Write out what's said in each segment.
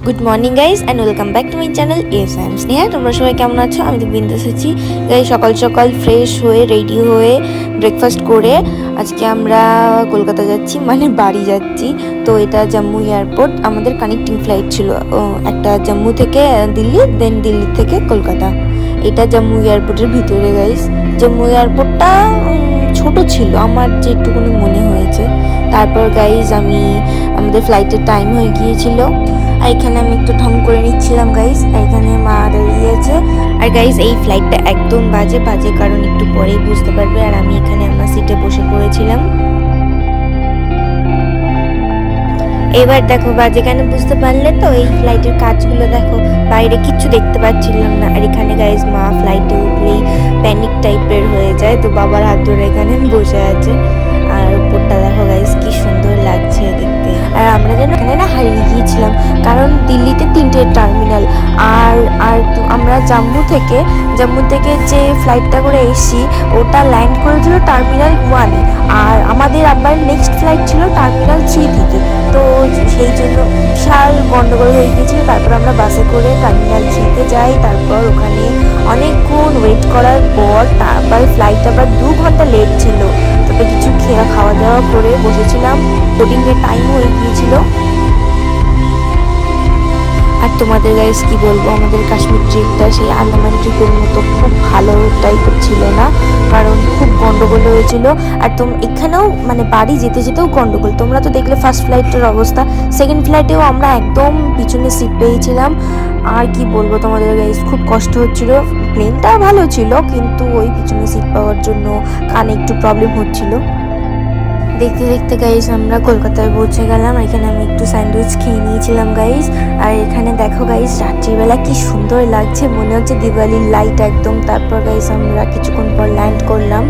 Good morning guys and welcome back to my channel S I am Sneha. তোমরা সবাই কেমন আছো? আমি তো বিন্দাস আছি গাইজ। সকাল সকাল ফ্রেশ হয়ে রেডি হয়ে ব্রেকফাস্ট করে আজকে আমরা কলকাতা যাচ্ছি, মানে বাড়ি যাচ্ছি। তো এটা জম্মু এয়ারপোর্ট, আমাদের কানেক্টিং ফ্লাইট ছিল একটা জম্মু থেকে দিল্লি, দেন দিল্লি থেকে কলকাতা। এটা জম্মু এয়ারপোর্টের ভিতরে গাইজ। জম্মু এয়ারপোর্টটা ছোট ছিল আমার যেটুকুনি মনে হয়েছে। তারপর গাইজ আমাদের ফ্লাইটের টাইম হয়ে গিয়েছিল, আর এখানে আমি একটু ঢং করে নিচ্ছিলাম গাইজ। এখানে মা দাঁড়িয়ে আছে। আর গাইজ এই ফ্লাইটটা একদম বাজে কারণ একটু পরেই বুঝতে পারবে। আর আমি এখানে আমার সিটে বসে পড়েছিলাম। এবার দেখো বাজে কেন বুঝতে পারলে তো? এই ফ্লাইটের কাজগুলো দেখো, বাইরে কিচ্ছু দেখতে পাচ্ছিলাম না। আর এখানে গাইজ মা ফ্লাইটে উঠলেই প্যানিক টাইপের হয়ে যায়, তো বাবার হাত ধরে এখানে বসে আছে। আর উপরটা দেখো গাইজ কি সুন্দর লাগছে দেখতে। আর আমরা যেন এখানে না হারিয়ে গিয়েছিলাম, কারণ দিল্লিতে 3টে টার্মিনাল। আর আমরা জম্মু থেকে যে ফ্লাইটটা করে এসেছি ওটা ল্যান্ড করেছিল টার্মিনাল 1-এ, আর আমাদের আবার নেক্সট ফ্লাইট ছিল টার্মিনাল 3 থেকে। তো সেই জন্য বিশাল গন্ডগোল হয়ে গিয়েছিল। তারপর আমরা বাসে করে টার্মিনাল 3-তে যাই। তারপর ওখানে অনেকক্ষণ ওয়েট করার পর তারপর ফ্লাইট আবার 2 ঘন্টা লেট ছিল। তারপর কিছু খাওয়া দাওয়া করে বসেছিলাম, বোর্ডিংয়ের টাইম হয়ে গিয়েছিল। আর তোমাদের গাইস কি বলবো, আমাদের কাশ্মীর ট্রিপটা সেই আন্দামান ট্রিপের মতো খুব ভালো টাইপের ছিল না, কারণ খুব গন্ডগোল হয়েছিল। আর এখানেও মানে বাড়ি যেতেও গন্ডগোল। তোমরা তো দেখলে ফার্স্ট ফ্লাইটের অবস্থা, সেকেন্ড ফ্লাইটেও আমরা একদম পিছনে সিট পেয়েছিলাম। আর কি বলবো তোমাদের গাইস, খুব কষ্ট হচ্ছিল। প্লেনটা ভালো ছিল, কিন্তু ওই পিছনে সিট পাওয়ার জন্য কানে একটু প্রবলেম হচ্ছিল। দেখতে দেখতে গাইজ আমরা কলকাতায় পৌঁছে গেলাম। এখানে আমি একটু স্যান্ডউইচ খেয়ে নিয়েছিলাম গাইজ। আর এখানে দেখো গাইজ রাত্রিবেলা কি সুন্দর লাগছে, মনে হচ্ছে দিওয়ালির লাইট একদম। তারপর গাইজ আমরা কিছুক্ষণ পর ল্যান্ড করলাম।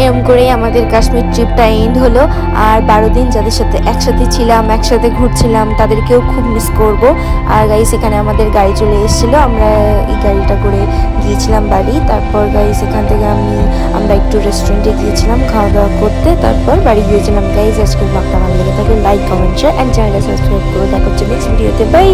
এরকম করেই আমাদের কাশ্মীর ট্রিপটা এন্ড হলো। আর 12 দিন যাদের সাথে একসাথে ছিলাম, একসাথে ঘুরছিলাম, তাদেরকেও খুব মিস করব। আর গাইস এখানে আমাদের গাড়ি চলে এসেছিলো, আমরা এই গাড়িটা করে গিয়েছিলাম বাড়ি। তারপর গাইস এখান থেকে আমরা একটু রেস্টুরেন্টে গিয়েছিলাম খাওয়া দাওয়া করতে, তারপর বাড়ি গিয়েছিলাম গাইস। আজকের ব্লগটা ভালো লেগে থাকে লাইক, কমেন্ট, শেয়ার অ্যান্ড চ্যানেলটা সাবস্ক্রাইব করে দেখা হচ্ছে নেক্সট ভিডিওতে। বাই।